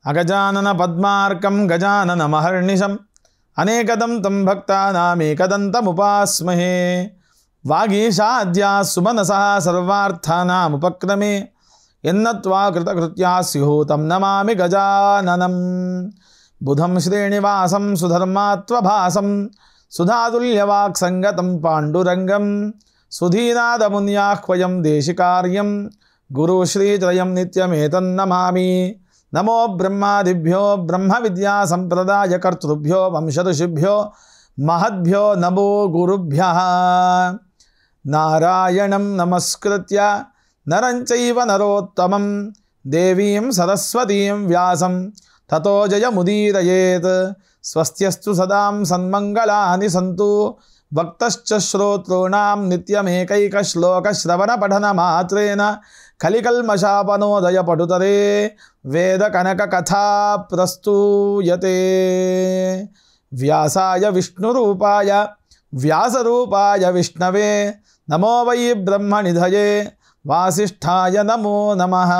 అగజానన పద్మార్కం గజానన మహర్నిశం అనేకదం తం భక్తానామేకదంతముపాస్మహే వాగీషాద్యా సుమనసః సర్వార్థానాముపక్రమే ఎన్నత్వా కృతకృత్యా స్యుః తం నమామి గజాననం బుధం శ్రీనివాసం సుధర్మాత్వభాసం సుధాతుల్యవాక్ సంగతం పాండురంగం సుధీనాదమున్యాహ్వయం దేశికార్యం గురు శ్రీత్రయం నిత్యమేతన్నమామి నమో బ్రహ్మాదిభ్యో బ్రహ్మ విద్యా సంప్రదాయకర్తృభ్యో వంశఋషిభ్యో మహద్భ్యో నమో గురుభ్యః నారాయణం నమస్కృత్య నరం చైవ నరోత్తమం దేవీం సరస్వతీం వ్యాసం తతో జయముదీరయేత్ స్వస్త్యస్తు సదాం సన్మంగళాని సంతు భక్తశ్చ శ్రోతॄణాం నిత్యమేకైక శ్లోక శ్రవణ పఠన మాత్రేన కలికల్మషాపనోదయ పటుతరే వేద కనక కథా ప్రస్తూయతే వ్యాసాయ విష్ణురూపాయ వ్యాసరూపాయ విష్ణవే నమో వై బ్రహ్మనిధయే వాసిష్ఠాయ నమో నమః.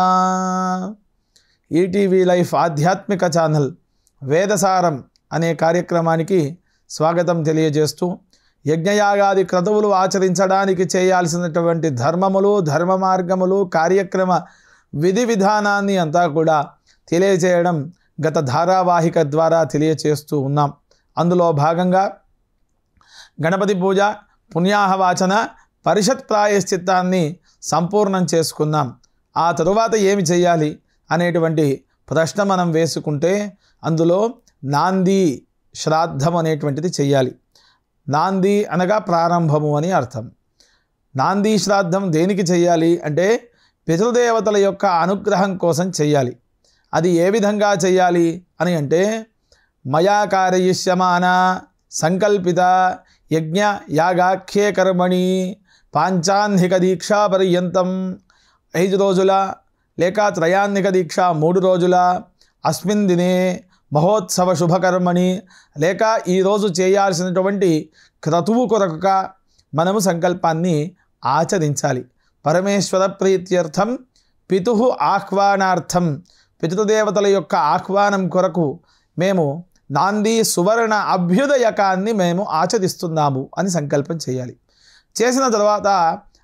ఈటీవీ లైఫ్ ఆధ్యాత్మిక ఛానల్ వేదసారం అనే కార్యక్రమానికి స్వాగతం తెలియజేస్తూ యజ్ఞయాగాది క్రతువులు ఆచరించడానికి చేయాల్సినటువంటి ధర్మములు ధర్మ మార్గములు కార్యక్రమ విధి విధానాన్ని అంతా కూడా తెలియజేయడం గత ధారావాహిక ద్వారా తెలియచేస్తూ ఉన్నాం. అందులో భాగంగా గణపతి పూజ పుణ్యాహవాచన పరిషత్ ప్రాయశ్చిత్తాన్ని సంపూర్ణం చేసుకున్నాం. ఆ తరువాత ఏమి చేయాలి అనేటువంటి ప్రశ్న మనం వేసుకుంటే అందులో నాంది శ్రాద్ధం అనేటువంటిది చెయ్యాలి. నాంది అనగా ప్రారంభము అని అర్థం. నాంది శ్రాద్ధం దేనికి చెయ్యాలి అంటే పితృదేవతల యొక్క అనుగ్రహం కోసం చెయ్యాలి. అది ఏ విధంగా చెయ్యాలి అని అంటే మయా కార్యయిష్యమాన సంకల్పిత యజ్ఞ యాగాఖ్యే కర్మణి పాంచాహ్నిక దీక్షా పర్యంతం 5 రోజుల లేక త్రయాహ్నిక దీక్ష 3 రోజుల అస్మిన్ దినే మహోత్సవ శుభకర్మణి లేక ఈరోజు చేయాల్సినటువంటి క్రతువు కొరకుగా మనము సంకల్పాన్ని ఆచరించాలి. పరమేశ్వర ప్రీత్యర్థం పితుః ఆహ్వానార్థం పితృదేవతల యొక్క ఆహ్వానం కొరకు మేము నాంది సువర్ణ అభ్యుదయకాన్ని మేము ఆచరిస్తున్నాము అని సంకల్పం చేయాలి. చేసిన తర్వాత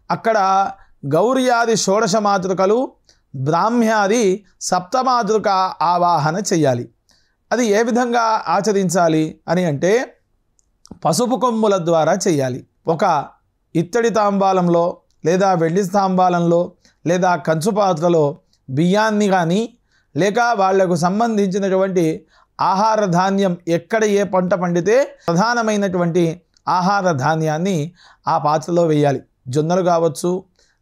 అక్కడ గౌర్యాది షోడశ మాతృకలు బ్రాహ్మ్యాది సప్తమాతృక ఆవాహన చెయ్యాలి. అది ఏ విధంగా ఆచరించాలి అని అంటే పసుపు కొమ్ముల ద్వారా చేయాలి. ఒక ఇత్తడి తాంబాలంలో లేదా వెండి తాంబాలంలో లేదా కంచు పాత్రలో బియ్యాన్ని కానీ లేక వాళ్లకు సంబంధించినటువంటి ఆహార ధాన్యం ఎక్కడ ఏ పంట పండితే ప్రధానమైనటువంటి ఆహార ధాన్యాన్ని ఆ పాత్రలో వేయాలి. జొన్నలు కావచ్చు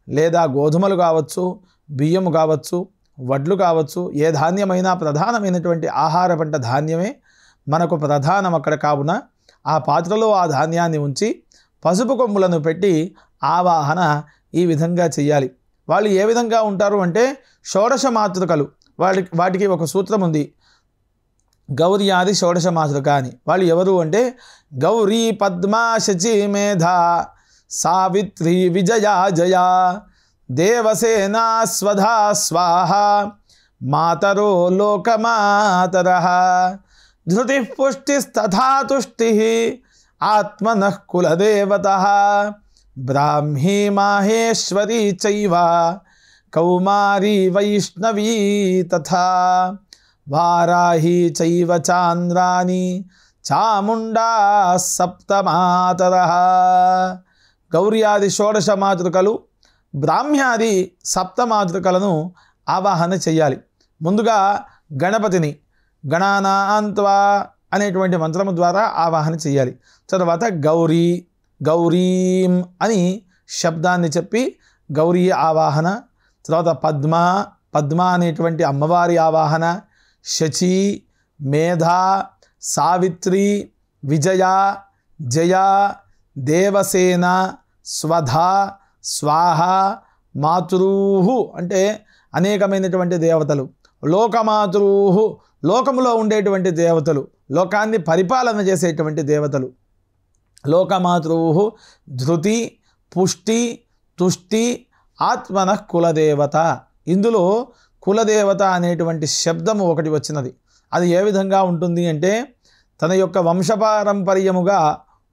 లేదా గోధుమలు కావచ్చు బియ్యము కావచ్చు వడ్లు కావచ్చు ఏ ధాన్యమైనా ప్రధానమైనటువంటి ఆహార పంట ధాన్యమే మనకు ప్రధానం అక్కడ. కావున ఆ పాత్రలో ఆ ధాన్యాన్ని ఉంచి పసుపు కొమ్ములను పెట్టి ఆవాహన ఈ విధంగా చెయ్యాలి. వాళ్ళు ఏ విధంగా ఉంటారు అంటే షోడశ మాతృకలు వాటికి ఒక సూత్రం ఉంది, గౌర్యాది షోడశ మాతృక అని. వాళ్ళు ఎవరు అంటే గౌరీ పద్మా శచి మేధా సావిత్రి విజయా జయా దేవసేనా స్వధా స్వాహ మాతరో లోకమాతరః ధృతిః పుష్టిస్తథా తుష్టిః ఆత్మనః కులదేవతః బ్రాహ్మీ మాహేశ్వరీ చైవ కౌమారీ వైష్ణవీ తథా వారాహి చైవ చాంద్రాణి చాముండా సప్తమాతరః. గౌర్యాది షోడశ మాతృకలు బ్రాహ్మ్యాది సప్తమాతృకలను ఆవాహన చెయ్యాలి. ముందుగా గణపతిని గణానాన్త్వా అనేటువంటి మంత్రము ద్వారా ఆవాహన చెయ్యాలి. తర్వాత గౌరీ గౌరీం అని శబ్దాన్ని చెప్పి గౌరీ ఆవాహన, తర్వాత పద్మ అనేటువంటి అమ్మవారి ఆవాహన, శచి మేధా సావిత్రి విజయ జయ దేవసేన స్వధా స్వాహ మాతృహు అంటే అనేకమైనటువంటి దేవతలు, లోకమాతృహు లోకములో ఉండేటువంటి దేవతలు, లోకాన్ని పరిపాలన చేసేటువంటి దేవతలు. లోకమాతృహు ధృతి పుష్టి తుష్టి ఆత్మనః కులదేవత. ఇందులో కులదేవత అనేటువంటి శబ్దము ఒకటి వచ్చినది. అది ఏ విధంగా ఉంటుంది అంటే, తన యొక్క వంశపారంపర్యముగా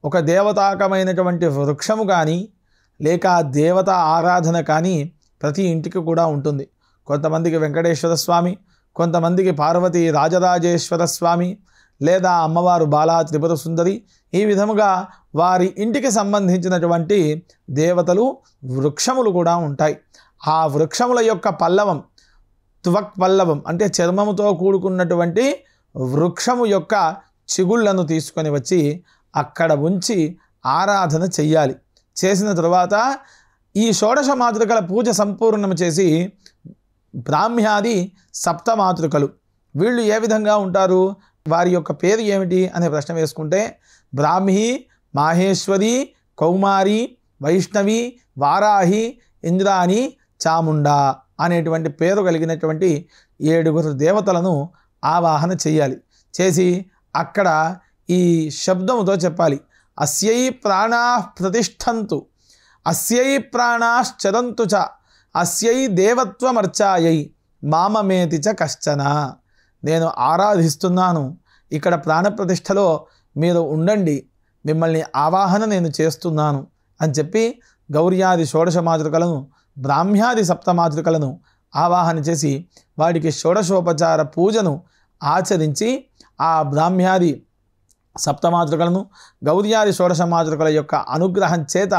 ఒక దేవతాకమైనటువంటి వృక్షము కానీ లేక దేవత ఆరాధన కానీ ప్రతి ఇంటికి కూడా ఉంటుంది. కొంతమందికి వెంకటేశ్వర స్వామి, కొంతమందికి పార్వతీ రాజరాజేశ్వర స్వామి, లేదా అమ్మవారు బాలా త్రిపుర సుందరి, ఈ విధముగా వారి ఇంటికి సంబంధించినటువంటి దేవతలు వృక్షములు కూడా ఉంటాయి. ఆ వృక్షముల యొక్క పల్లవం, త్వక్ పల్లవం అంటే చర్మముతో కూడుకున్నటువంటి వృక్షము యొక్క చిగుళ్లను తీసుకొని వచ్చి అక్కడ ఉంచి ఆరాధన చెయ్యాలి. చేసిన తరువాత ఈ షోడశ మాతృకల పూజ సంపూర్ణం చేసి బ్రాహ్మ్యాది సప్తమాతృకలు వీళ్ళు ఏ విధంగా ఉంటారు, వారి యొక్క పేరు ఏమిటి అనే ప్రశ్న వేసుకుంటే, బ్రాహ్మి, మాహేశ్వరి, కౌమారి, వైష్ణవి, వారాహి, ఇంద్రాణి, చాముండా అనేటువంటి పేరు కలిగినటువంటి 7 దేవతలను ఆవాహన చేయాలి. చేసి అక్కడ ఈ శబ్దముతో చెప్పాలి, అస్యై ప్రాణా ప్రతిష్ఠంతు, అస్యై ప్రాణాశ్చరంతు చ, అస్యై దేవత్వమర్చాయై మామమేతి చ కశ్చన. నేను ఆరాధిస్తున్నాను, ఇక్కడ ప్రాణప్రతిష్ఠలో మీరు ఉండండి, మిమ్మల్ని ఆవాహన నేను చేస్తున్నాను అని చెప్పి గౌర్యాది షోడశ మాతృకలను, బ్రాహ్మ్యాది సప్తమాతృకలను ఆవాహన చేసి వాటికి షోడశోపచార పూజను ఆచరించి ఆ బ్రాహ్మ్యాది సప్తమాతృకలను, గౌర్యాది షోడశ మాతృకల యొక్క అనుగ్రహం చేత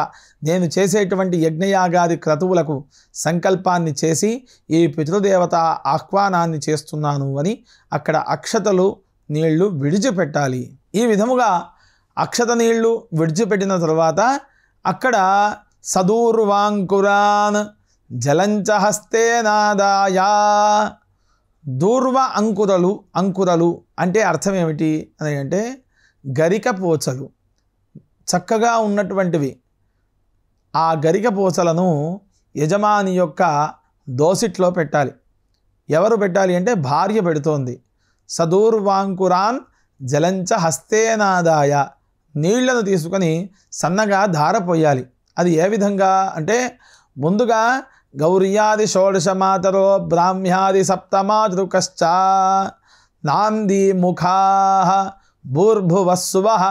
నేను చేసేటువంటి యజ్ఞయాగాది క్రతువులకు సంకల్పాన్ని చేసి ఈ పితృదేవత ఆహ్వానాన్ని చేస్తున్నాను అని అక్కడ అక్షతలు నీళ్లు విడిచిపెట్టాలి. ఈ విధముగా అక్షత నీళ్లు విడిచిపెట్టిన తరువాత అక్కడ సదూర్వాంకురాన్ జలంచ హస్తే నాదాయా. దూర్వ అంకురలు, అంకురలు అంటే అర్థం ఏమిటి అని అంటే గరిక పోచలు చక్కగా ఉన్నటువంటివి. ఆ గరిక పోచలను యజమాని యొక్క దోసిట్లో పెట్టాలి. ఎవరు పెట్టాలి అంటే భార్య పెడుతోంది. సదూర్వాంకురాన్ జలంచ హస్తేనాదాయ, నీళ్లను తీసుకొని సన్నగా ధారపోయాలి. అది ఏ విధంగా అంటే, ముందుగా గౌర్యాది షోడశమాతరో బ్రాహ్మ్యాది సప్తమాతృకశ్చ నాంది ముఖా భూర్భువస్సువః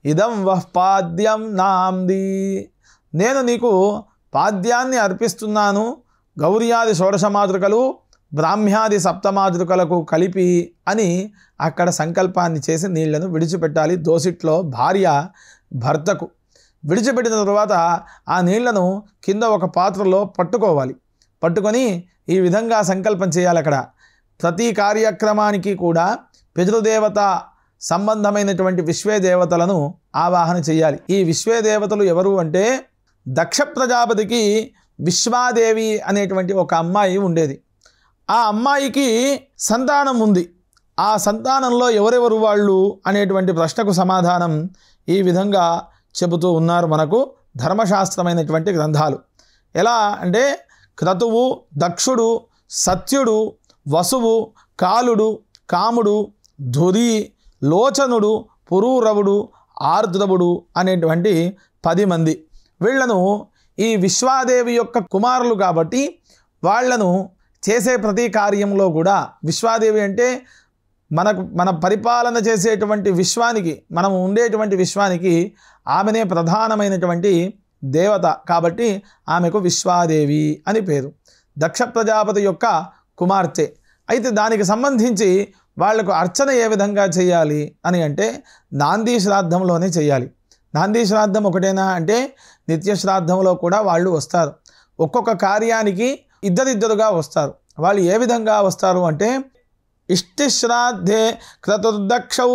ఇదం వః పాద్యం నాంది. నేను నీకు పాద్యాన్ని అర్పిస్తున్నాను, గౌర్యాది షోడశమాతృకలు బ్రాహ్మ్యాది సప్తమాతృకలకు కలిపి అని అక్కడ సంకల్పాన్ని చేసి నీళ్లను విడిచిపెట్టాలి. దోసిట్లో భార్య భర్తకు విడిచిపెట్టిన తరువాత ఆ నీళ్లను కింద ఒక పాత్రలో పట్టుకోవాలి. పట్టుకొని ఈ విధంగా సంకల్పం చేయాలి. అక్కడ ప్రతి కార్యక్రమానికి కూడా పితృదేవత సంబంధమైనటువంటి విశ్వేదేవతలను ఆవాహన చేయాలి. ఈ విశ్వేదేవతలు ఎవరు అంటే, దక్ష ప్రజాపతికి విశ్వాదేవి అనేటువంటి ఒక అమ్మాయి ఉండేది. ఆ అమ్మాయికి సంతానం ఉంది. ఆ సంతానంలో ఎవరెవరు వాళ్ళు అనేటువంటి ప్రశ్నకు సమాధానం ఈ విధంగా చెబుతూ ఉన్నారు మనకు ధర్మశాస్త్రమైనటువంటి గ్రంథాలు. ఎలా అంటే, క్రతువు, దక్షుడు, సత్యుడు, వసువు, కాలుడు, కాముడు, ధురి, లోచనుడు, పురూరవుడు, ఆర్ద్రవుడు అనేటువంటి 10 మంది. వీళ్లను ఈ విశ్వాదేవి యొక్క కుమారులు కాబట్టి వాళ్లను చేసే ప్రతి కార్యంలో కూడా, విశ్వాదేవి అంటే మన పరిపాలన చేసేటువంటి విశ్వానికి, మనం ఉండేటువంటి విశ్వానికి ఆమెనే ప్రధానమైనటువంటి దేవత కాబట్టి ఆమెకు విశ్వాదేవి అని పేరు. దక్ష ప్రజాపతి యొక్క కుమార్తె. అయితే దానికి సంబంధించి వాళ్లకు అర్చన ఏ విధంగా చేయాలి అని అంటే, నాంది శ్రాద్ధంలోనే చేయాలి. నాంది శ్రాద్ధం ఒకటేనా అంటే, నిత్య శ్రాద్ధంలో కూడా వాళ్ళు వస్తారు. ఒక్కొక్క కార్యానికి ఇద్దరిద్దరుగా వస్తారు. వాళ్ళు ఏ విధంగా వస్తారు అంటే, ఇష్టిశ్రాద్ధే క్రతుర్దక్షౌ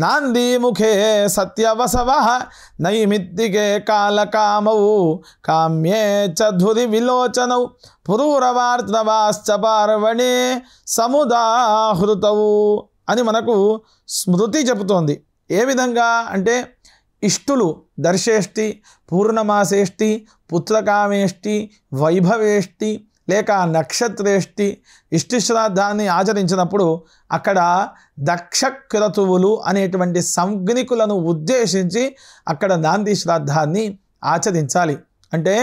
నాందీముఖే సత్యవసవః నైమిత్తికే కాలకామౌ కామ్యే చ ధురి విలోచనౌ పురూరవార్త్రవాశ్చ పార్వణే సముదాహృతౌ అని మనకు స్మృతి చెబుతోంది. ఏ విధంగా అంటే, ఇష్టులు దర్శేష్టి, పూర్ణమాసేష్టి, పుత్రకామేష్టి, వైభవేష్టి లేక నక్షత్రేష్టి ఇష్టిశ్రాద్ధాన్ని ఆచరించినప్పుడు అక్కడ దక్షక్రతువులు అనేటువంటి సంజ్ఞికులను ఉద్దేశించి అక్కడ నాంది శ్రాద్ధాన్ని ఆచరించాలి. అంటే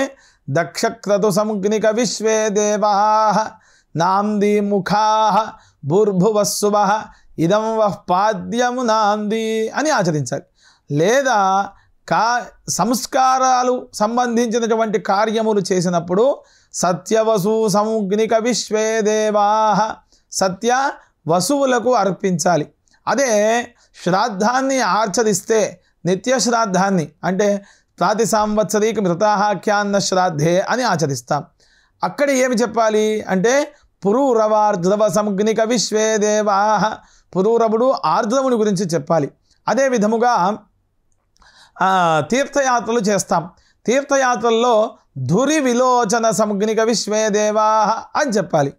దక్షక్రతు సంజ్ఞిక విశ్వే దేవాః నాంది ముఖా భూర్భువస్సువ ఇదం వః పాద్యము నాంది అని ఆచరించాలి. లేదా సంస్కారాలు సంబంధించినటువంటి కార్యములు చేసినప్పుడు సత్యవసు సముగ్నిక విశ్వే దేవాః సత్య వసువులకు అర్పించాలి. అదే శ్రాద్ధాన్ని ఆచరిస్తే నిత్య శ్రాద్ధాన్ని అంటే ప్రాతి సంవత్సరీక మృతాహాఖ్యాన్న శ్రాద్ధే అని ఆచరిస్తాం. అక్కడ ఏమి చెప్పాలి అంటే పురూరవార్ద్రవ సముగ్నిక విశ్వే దేవాః పురూరవుడు ఆర్ద్రవుని గురించి చెప్పాలి. అదే విధముగా తీర్థయాత్రలు చేస్తాం. తీర్థయాత్రల్లో ధురి విలోచన సముగ్నిక విశ్వే దేవాః అని చెప్పాలి.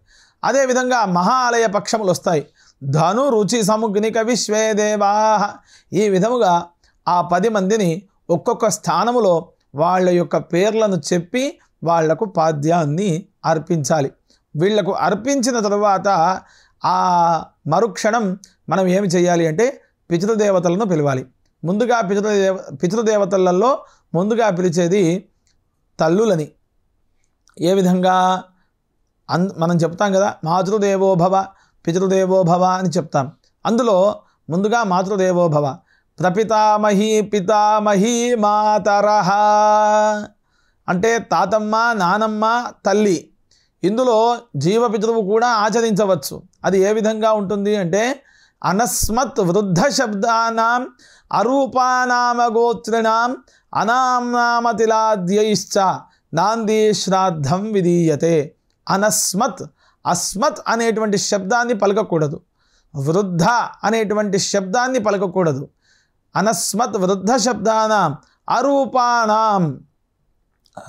అదేవిధంగా మహాలయ పక్షములు వస్తాయి. ధను రుచి సముగ్నిక విశ్వే దేవాః. ఈ విధముగా ఆ 10 మందిని ఒక్కొక్క స్థానములో వాళ్ళ యొక్క పేర్లను చెప్పి వాళ్లకు పాద్యాన్ని అర్పించాలి. వీళ్లకు అర్పించిన తరువాత ఆ మరుక్షణం మనం ఏమి చేయాలి అంటే పితృదేవతలను పిలవాలి. ముందుగా పితృదేవతలలో ముందుగా పిలిచేది తల్లులని. ఏ విధంగా మనం చెప్తాం కదా, మాతృదేవోభవ పితృదేవోభవ అని చెప్తాం. అందులో ముందుగా మాతృదేవోభవ. ప్రపితామహీ పితామహీ మాతరః అంటే తాతమ్మ నానమ్మ తల్లి. ఇందులో జీవపితృవు కూడా ఆచరించవచ్చు. అది ఏ విధంగా ఉంటుంది అంటే అనస్మత్ వృద్ధ శబ్దానాం అరూపానామగోత్రిణాం అనామ్నామతిలాద్యైశ్చ నాంది శ్రాద్ధం విధీయతే. అనస్మత్ అస్మత్ అనేటువంటి శబ్దాన్ని పలకకూడదు, వృద్ధ అనేటువంటి శబ్దాన్ని పలకకూడదు. అనస్మత్ వృద్ధ శబ్దానాం అరూపానాం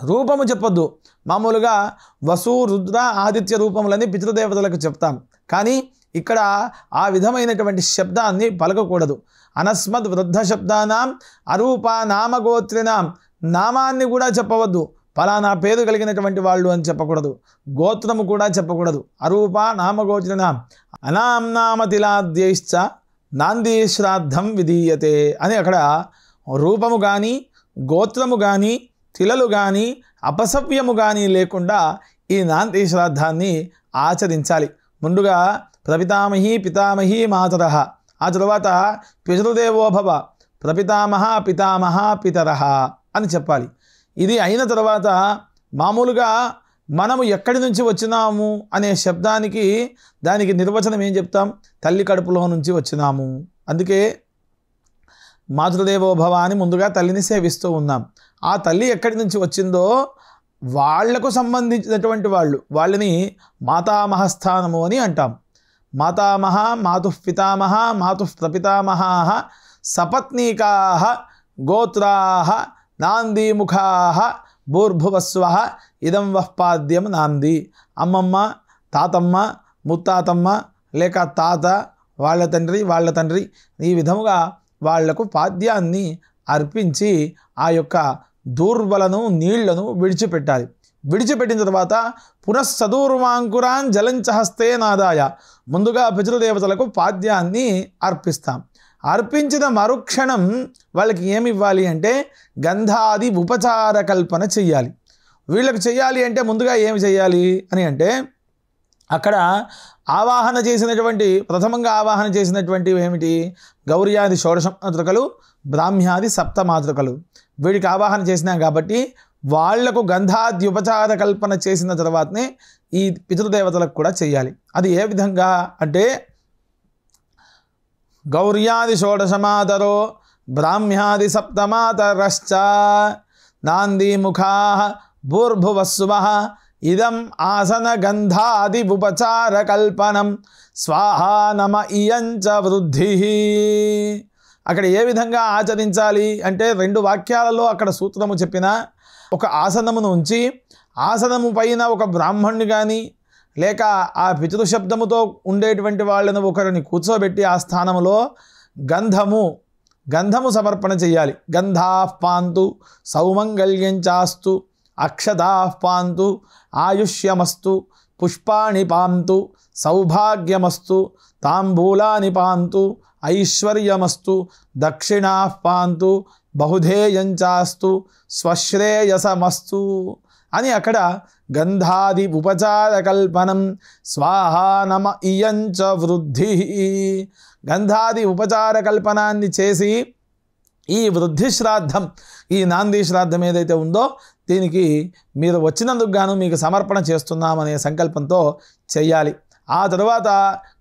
రూపము చెప్పొద్దు. మామూలుగా వసు రుద్ర ఆదిత్య రూపములని పితృదేవతలకు చెప్తాం, కానీ ఇక్కడ ఆ విధమైనటువంటి శబ్దాన్ని పలకకూడదు. అనస్మత్ వృద్ధ శబ్దానాం అరూపా నామగోత్రినాం నామాన్ని కూడా చెప్పవద్దు. ఫలానా పేరు కలిగినటువంటి వాళ్ళు అని చెప్పకూడదు, గోత్రము కూడా చెప్పకూడదు. అరూపా నామగోత్రినాం అనామ్నామతిలాద్యైశ్చ నాంది శ్రాద్ధం విధీయతే అని అక్కడ రూపము కానీ గోత్రము కానీ తిలలు కానీ అపసవ్యము కానీ లేకుండా ఈ నాంది శ్రాద్ధాన్ని ఆచరించాలి. ముందుగా ప్రపితామహీ పితామహీ మాతరః, ఆ తరువాత పితృదేవోభవ ప్రపితామహ పితామహ పితరః అని చెప్పాలి. ఇది అయిన తర్వాత మామూలుగా మనము ఎక్కడి నుంచి వచ్చినాము అనే శబ్దానికి దానికి నిర్వచనం ఏం చెప్తాం? తల్లి కడుపులో నుంచి వచ్చినాము. అందుకే మాతృదేవోభవ అని ముందుగా తల్లిని సేవిస్తూ ఉన్నాం. ఆ తల్లి ఎక్కడి నుంచి వచ్చిందో వాళ్లకు సంబంధించినటువంటి వాళ్ళని మాతామహస్థానము అని అంటాం. మాతామహ మాతుః పితామహ మాతుః ప్రపితామహాః సపత్నీకాః గోత్రాః నాందీముఖాః భూర్భువస్వః ఇదం వః పాద్యం నాంది. అమ్మమ్మ తాతమ్మ ముత్తాతమ్మ లేక తాత వాళ్ళ తండ్రి ఈ విధముగా వాళ్లకు పాద్యాన్ని అర్పించి ఆ యొక్క దూర్బలను నీళ్లను విడిచిపెట్టాలి. విడిచిపెట్టిన తర్వాత పునఃసదూర్వాంకురాన్ జలంచహస్తే నాదాయ ముందుగా పితృదేవతలకు పాద్యాన్ని అర్పిస్తాం. అర్పించిన మరుక్షణం వాళ్ళకి ఏమి ఇవ్వాలి అంటే గంధాది ఉపచార కల్పన చెయ్యాలి. వీళ్ళకి చెయ్యాలి అంటే ముందుగా ఏమి చెయ్యాలి అని అంటే అక్కడ ఆవాహన చేసినటువంటి ప్రథమంగా ఆవాహన చేసినటువంటివి ఏమిటి? గౌర్యాది షోడశ మాతృకలు, బ్రాహ్మ్యాది సప్త మాతృకలు. వీడికి ఆవాహన చేసినాం కాబట్టి వాళ్లకు గంధాద్యుపచార కల్పన చేసిన తర్వాతనే ఈ పితృదేవతలకు కూడా చెయ్యాలి. అది ఏ విధంగా అంటే గౌర్యాది షోడశమాతరో బ్రాహ్మ్యాది సప్తమాతరశ్చ నాందీముఖాః భూర్భువస్సువః ఇదం ఆసన గంధాది ఉపచార కల్పనం స్వాహా నమ ఇయంచ వృద్ధి. అక్కడ ఏ విధంగా ఆచరించాలి అంటే 2 వాక్యాలలో అక్కడ సూత్రము చెప్పిన ఒక ఆసనమును ఉంచి ఆసనము పైన ఒక బ్రాహ్మణుని కానీ లేక ఆ పితృశబ్దముతో ఉండేటువంటి వాళ్ళను ఒకరిని కూర్చోబెట్టి ఆ స్థానములో గంధము సమర్పణ చేయాలి. గంధాః పాంతు సౌమంగళ్యం చాస్తు అక్షతాః పాంతు ఆయుష్యమస్తు పుష్పాణి పాంతు సౌభాగ్యమస్తు తాంబూలాని పాంతు ఐశ్వర్యమస్తు దక్షిణాః పాంతు బహుధేయం చాస్తు స్వశ్రేయసమస్తు అని అక్కడ గంధాది ఉపచార కల్పనం స్వాహా నమ ఇయంచ వృద్ధి. గంధాది ఉపచార కల్పనాన్ని చేసి ఈ వృద్ధి శ్రాద్ధం, ఈ నాంది శ్రాద్ధం ఏదైతే ఉందో దీనికి మీరు వచ్చినందుకు గాను మీకు సమర్పణ చేస్తున్నామనే సంకల్పంతో చెయ్యాలి. ఆ తర్వాత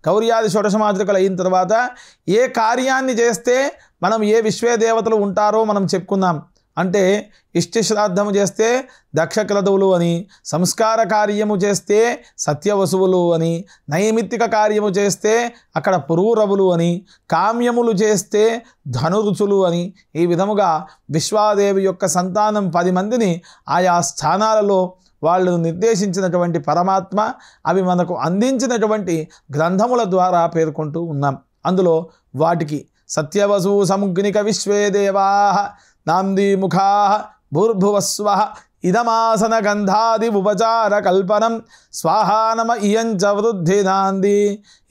గౌర్యాది షోడశమాతృకలు అయిన తర్వాత ఏ కార్యాన్ని చేస్తే మనం ఏ విశ్వదేవతలు ఉంటారో మనం చెప్పుకున్నాం. అంటే ఇష్టి శ్రాద్ధము చేస్తే దక్షక్రతువులు అని, సంస్కార కార్యము చేస్తే సత్యవసువులు అని, నైమిత్తిక కార్యము చేస్తే అక్కడ పురూరవులు అని, కామ్యములు చేస్తే ధనురుచులు అని, ఈ విధముగా విశ్వాదేవి యొక్క సంతానం 10 మందిని ఆయా స్థానాలలో వాళ్ళు నిర్దేశించినటువంటి పరమాత్మ అవి మనకు అందించినటువంటి గ్రంథముల ద్వారా పేర్కొంటూ ఉన్నాం. అందులో వాటికి సత్యవసు సముగ్నిక విశ్వేదేవా నాందీముఖా భూర్భువస్వ ఇదమాసన గంధాది ఉపచార కల్పనం స్వాహానమ ఇయంచ వృద్ధి నాంది.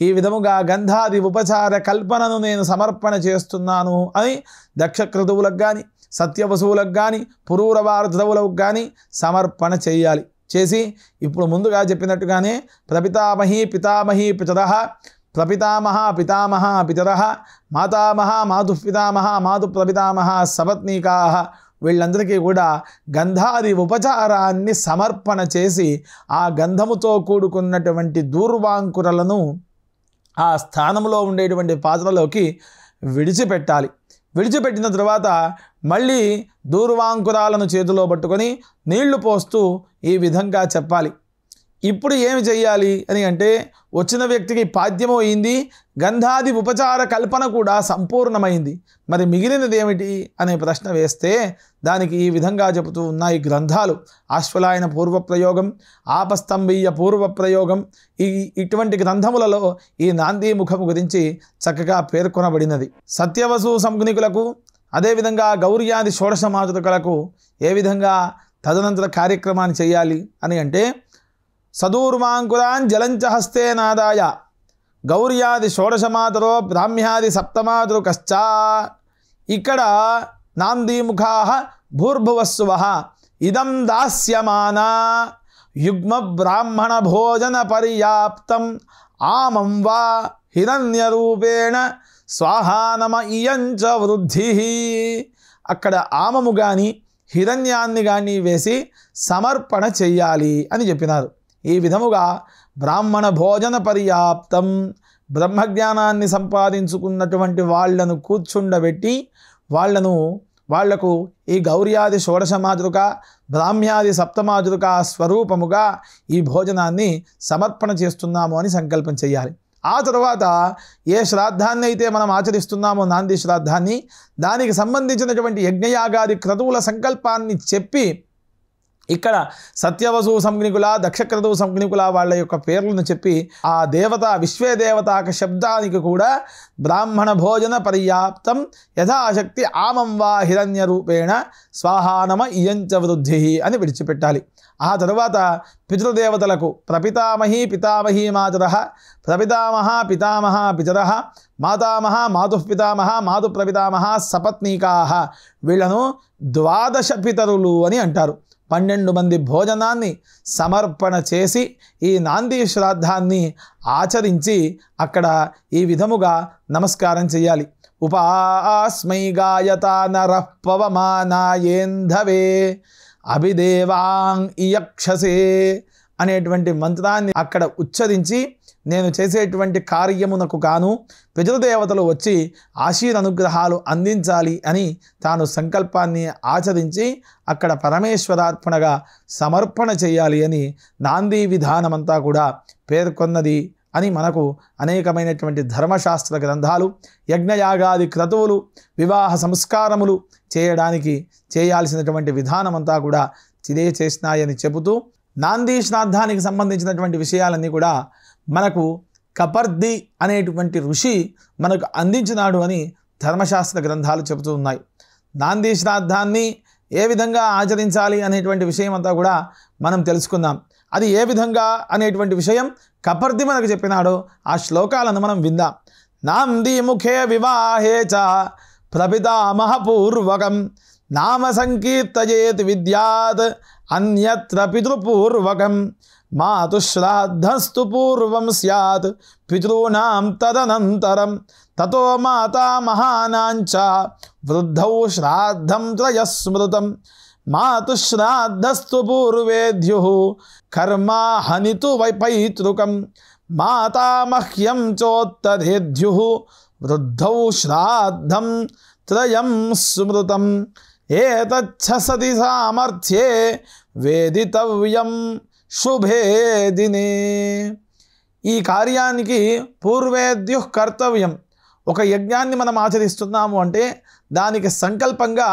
ఈ విధముగా గంధాది ఉపచార కల్పనను నేను సమర్పణ చేస్తున్నాను అని దక్షక్రతువులకు కానీ, సత్యవసువులకు కానీ, పురూరవార్ధవులకు కానీ సమర్పణ చేయాలి. చేసి ఇప్పుడు ముందుగా చెప్పినట్టుగానే ప్రపితామహీ పితామహీ పితరః, ప్రపితామహ పితామహ పితరః, మాతామహ మాతుపితామహ మాతు ప్రపితామహ సపత్నీకాః వీళ్ళందరికీ కూడా గంధాది ఉపచారాన్ని సమర్పణ చేసి ఆ గంధముతో కూడుకున్నటువంటి దూర్వాంకురలను ఆ స్థానంలో ఉండేటువంటి పాత్రలోకి విడిచిపెట్టాలి. విడిచిపెట్టిన తర్వాత మళ్ళీ దూర్వాంకురాలను చేతిలో పట్టుకొని నీళ్లు పోస్తూ ఈ విధంగా చెప్పాలి. ఇప్పుడు ఏమి చెయ్యాలి అని అంటే, వచ్చిన వ్యక్తికి పాద్యము అయింది, గంధాది ఉపచార కల్పన కూడా సంపూర్ణమైంది, మరి మిగిలినది ఏమిటి అనే ప్రశ్న వేస్తే దానికి ఈ విధంగా చెబుతూ ఉన్నాయి గ్రంథాలు. ఆశ్వలాయన పూర్వప్రయోగం, ఆపస్తంభీయ పూర్వప్రయోగం, ఇటువంటి గ్రంథములలో ఈ నాంది ముఖము గురించి చక్కగా పేర్కొనబడినది. సత్యవసు సంగునికులకు అదేవిధంగా గౌర్యాది షోడశమాతృకలకు ఏ విధంగా తదనంతర కార్యక్రమాన్ని చేయాలి అని అంటే, సదూర్వాంకురాన్ జలంచ హస్తే నాదాయ గౌర్యాది షోడశమాతరో బ్రాహ్మ్యాది సప్తమాతృకశ్చ. ఇక్కడ నాందీముఖా భూర్భువస్సువః ఇదం దాస్యమానా యుగ్మ బ్రాహ్మణ భోజన పర్యాప్తం ఆమం వా హిరణ్యరూపేణ స్వాహానమ ఇయంచ వృద్ధి. అక్కడ ఆమము కానీ హిరణ్యాన్ని కానీ వేసి సమర్పణ చెయ్యాలి అని చెప్పినారు. ఈ విధముగా బ్రాహ్మణ భోజన పర్యాప్తం, బ్రహ్మజ్ఞానాన్ని సంపాదించుకున్నటువంటి వాళ్లను కూర్చుండబెట్టి వాళ్లకు ఈ గౌర్యాది షోడశమాతృక బ్రాహ్మ్యాది సప్తమాతృక స్వరూపముగా ఈ భోజనాన్ని సమర్పణ చేస్తున్నాము అని సంకల్పం చేయాలి. ఆ తర్వాత ఏ శ్రాద్ధాన్ని అయితే మనం ఆచరిస్తున్నామో నాంది శ్రాద్ధాన్ని, దానికి సంబంధించినటువంటి యజ్ఞయాగాది క్రతువుల సంకల్పాన్ని చెప్పి ఇక్కడ సత్యవసు సంజ్ఞకుల దక్షక్రతు సంజ్ఞకుల వాళ్ళ యొక్క పేర్లను చెప్పి ఆ దేవత విశ్వేదేవతాక శబ్దానికి కూడా బ్రాహ్మణ భోజన పర్యాప్తం యథాశక్తి ఆమం వా హిరణ్య రూపేణ స్వాహానమ ఇయంచ వృద్ధి అని విడిచిపెట్టాలి. ఆ తర్వాత పితృదేవతలకు ప్రపితామహీ పితామహీ మాతరః, ప్రపితామహ పితామహ పితరః, మాతామహ మాతుపితామహ మాతు ప్రపితామహ సపత్నీకాః వీళ్లను 12 పితరులు అని అంటారు. 12 మంది భోజనాన్ని సమర్పణ చేసి ఈ నాంది శ్రాద్ధాన్ని ఆచరించి అక్కడ ఈ విధముగా నమస్కారం చేయాలి. ఉపాస్మై గాయతా నరః పవమానాయేంధవే అభిదేవాంగ్ ఇయక్షసే అనేటువంటి మంత్రాన్ని అక్కడ ఉచ్చరించి నేను చేసేటువంటి కార్యమునకు గాను పితృదేవతలు వచ్చి ఆశీర్వనుగ్రహాలు అందించాలి అని తాను సంకల్పాన్ని ఆచరించి అక్కడ పరమేశ్వరార్పణగా సమర్పణ చేయాలి అని నాంది విధానమంతా కూడా పేర్కొన్నది అని మనకు అనేకమైనటువంటి ధర్మశాస్త్ర గ్రంథాలు, యజ్ఞయాగాది క్రతువులు, వివాహ సంస్కారములు చేయడానికి చేయాల్సినటువంటి విధానమంతా కూడా తెలియచేసినాయని చెబుతూ నాంది శ్రాద్ధానికి సంబంధించినటువంటి విషయాలన్నీ కూడా మనకు కపర్ది అనేటువంటి ఋషి మనకు అందించినాడు అని ధర్మశాస్త్ర గ్రంథాలు చెబుతూ ఉన్నాయి. నాంది శ్రాద్ధాన్ని ఏ విధంగా ఆచరించాలి అనేటువంటి విషయం అంతా కూడా మనం తెలుసుకుందాం. అది ఏ విధంగా అనేటువంటి విషయం కపర్ది మనకు చెప్పినాడో ఆ శ్లోకాలను మనం విందాం. నాంది ముఖే వివాహే చ ప్రపితామహ పూర్వకం నామ సంకీర్తయేత్ విద్యాత్ అన్యత్ర పితృపూర్వకం మాతుశ్రాద్ధస్తు పూర్వం స్యాత్ పితॄణాం తదనంతరం తతో మాతామహానాంచ వృద్ధౌ శ్రాద్ధం త్రయస్మృతం మాతుశ్రాద్ధస్తు పూర్వేద్యుః కర్మా హనితు పైతృకం మాతామహ్యం చోత్తరేద్యుః వృద్ధౌ శ్రాద్ధం త్రయం స్మృతం ఏతచ్ఛసతి సామర్థ్యే వేదితవ్యం శుభే దినే. ఈ కార్యానికి పూర్వేద్యుః కర్తవ్యం. ఒక యజ్ఞాన్ని మనం ఆచరిస్తున్నాము అంటే దానికి సంకల్పంగా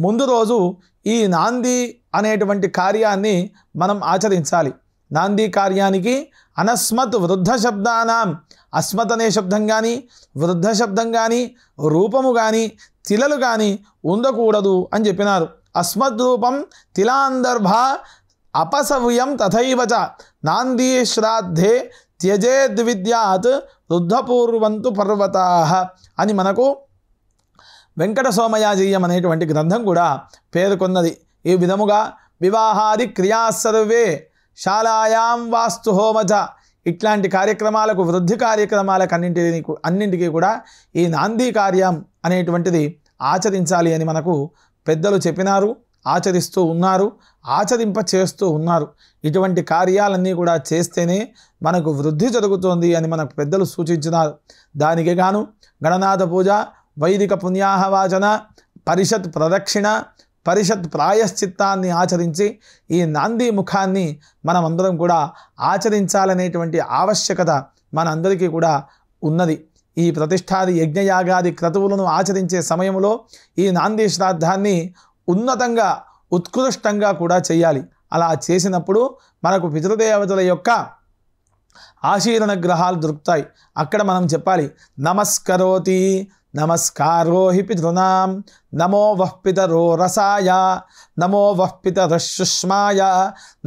ముందు రోజు ఈ నాంది అనేటువంటి కార్యాన్ని మనం ఆచరించాలి. నాంది కార్యానికి అనస్మత్ వృద్ధ శబ్దానాం, అస్మత్ అనే శబ్దం కానీ వృద్ధ శబ్దం కానీ రూపము కానీ తిలలు కానీ ఉండకూడదు అని చెప్పినారు. అస్మద్ రూపం తిలాందర్భ అపసవ్యం తథైవచ నాంది శ్రాద్ధే త్యజేద్విద్యాత్ వృద్ధపూర్వంతు పర్వతాః అని మనకు వెంకట సోమయాజీయం అనేటువంటి గ్రంథం కూడా పేర్కొన్నది. ఈ విధముగా వివాహాది క్రియా సర్వే శాలాయాం వాస్తు హోమచ ఇట్లాంటి కార్యక్రమాలకు వృద్ధి కార్యక్రమాలకు అన్నింటికీ కూడా ఈ నాంది కార్యం అనేటువంటిది ఆచరించాలి అని మనకు పెద్దలు చెప్పినారు, ఆచరిస్తూ ఉన్నారు, ఆచరింప చేస్తూ ఉన్నారు. ఇటువంటి కార్యాలన్నీ కూడా చేస్తేనే మనకు వృద్ధి జరుగుతోంది అని మనకు పెద్దలు సూచించినారు. దానికి గాను గణనాథ పూజ, వైదిక పుణ్యాహవాచన, పరిషత్ ప్రదక్షిణ, పరిషత్ ప్రాయశ్చిత్తాన్ని ఆచరించి ఈ నాంది ముఖాన్ని మనమందరం కూడా ఆచరించాలనేటువంటి ఆవశ్యకత మనందరికీ కూడా ఉన్నది. ఈ ప్రతిష్టాది యజ్ఞయాగాది క్రతువులను ఆచరించే సమయంలో ఈ నాంది శ్రాద్ధాన్ని ఉన్నతంగా ఉత్కృష్టంగా కూడా చేయాలి. అలా చేసినప్పుడు మనకు పితృదేవతల యొక్క ఆశీర్వణ గ్రహాలు దొరుకుతాయి. అక్కడ మనం చెప్పాలి, నమస్కరోతి నమస్కారో హి పితృనాం నమో వః పితరో రసాయ నమో వః పితరశుష్మాయ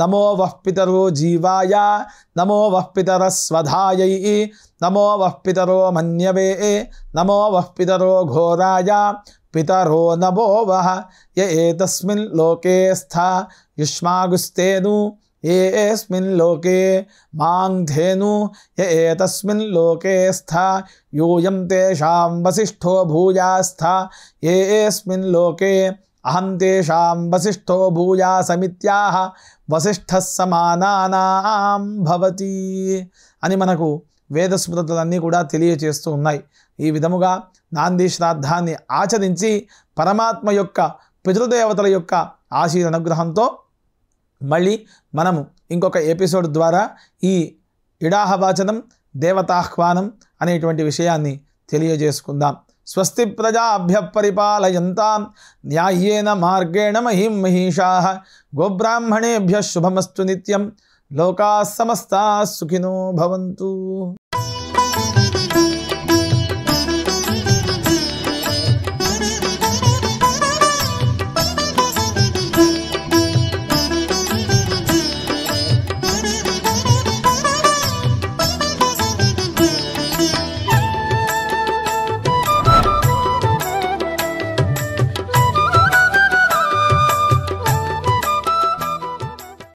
నమో వః పితరో జీవాయ నమో వః పితరస్వధాయై నమో వః పితరో మన్యవే నమో వః పితరో ఘోరాయ పితరో నమో వః య ఏతస్మిన్ లోకే స్థా యుష్మాగుస్తేను ఏస్మిన్ లోకే మాంధేను య ఏతస్మిన్ లోకే స్థా యూయం తేషాం వసిష్ఠో భూయాస్థ ఏస్మిన్ లోకే అహం తేషాం వసిష్ఠో భూయాసమిత్యాహ వసిష్ఠః సమానానాం భవతి అని మనకు వేదస్మృతులన్నీ కూడా తెలియచేస్తూ ఉన్నాయి. ఈ విధముగా నాంది శ్రాద్ధాన్ని ఆచరించి పరమాత్మ యొక్క పితృదేవతల యొక్క ఆశీర్వనుగ్రహంతో మళ్ళీ మనము ఇంకొక ఎపిసోడ్ ద్వారా ఈ ఇడాహవాచనం, దేవతాహ్వానం అనేటువంటి విషయాన్ని తెలియజేసుకుందాం. స్వస్తి ప్రజాభ్య పరిపాలయంతాం న్యాయేన మార్గేణ మహిం మహిషాః గోబ్రాహ్మణేభ్యః శుభమస్తు నిత్యం. లోకాః సమస్తాః సుఖినో భవంతు.